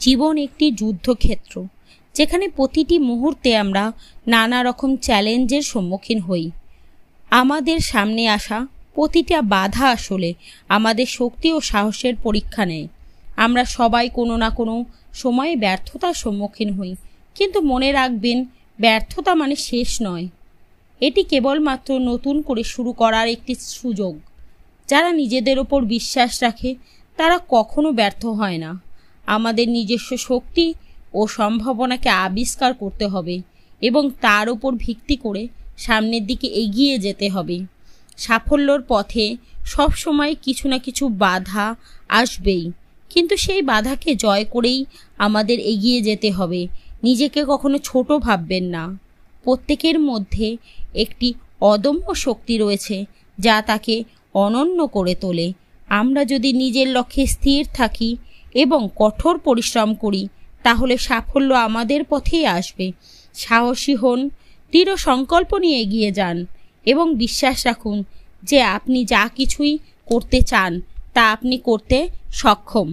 জীবন একটি যুদ্ধক্ষেত্র, যেখানে প্রতিটি মুহূর্তে আমরা নানা রকম চ্যালেঞ্জের সম্মুখীন হই। আমাদের সামনে আসা প্রতিটা বাধা আসলে আমাদের শক্তি ও সাহসের পরীক্ষা নেয়। আমরা সবাই কোনো না কোনো সময়ে ব্যর্থতার সম্মুখীন হই, কিন্তু মনে রাখবেন, ব্যর্থতা মানে শেষ নয়। এটি কেবলমাত্র নতুন করে শুরু করার একটি সুযোগ। যারা নিজেদের ওপর বিশ্বাস রাখে তারা কখনো ব্যর্থ হয় না। আমাদের নিজস্ব শক্তি ও সম্ভাবনাকে আবিষ্কার করতে হবে এবং তার উপর ভিত্তি করে সামনের দিকে এগিয়ে যেতে হবে। সাফল্যর পথে সবসময় কিছু না কিছু বাধা আসবেই, কিন্তু সেই বাধাকে জয় করেই আমাদের এগিয়ে যেতে হবে। নিজেকে কখনো ছোট ভাববেন না। প্রত্যেকের মধ্যে একটি অদম্য শক্তি রয়েছে যা তাকে অনন্য করে তোলে। আমরা যদি নিজের লক্ষ্যে স্থির থাকি এবং কঠোর পরিশ্রম করি, তাহলে সাফল্য আমাদের পথেই আসবে। সাহসী হন, দৃঢ় সংকল্প নিয়ে এগিয়ে যান এবং বিশ্বাস রাখুন যে আপনি যা কিছুই করতে চান তা আপনি করতে সক্ষম।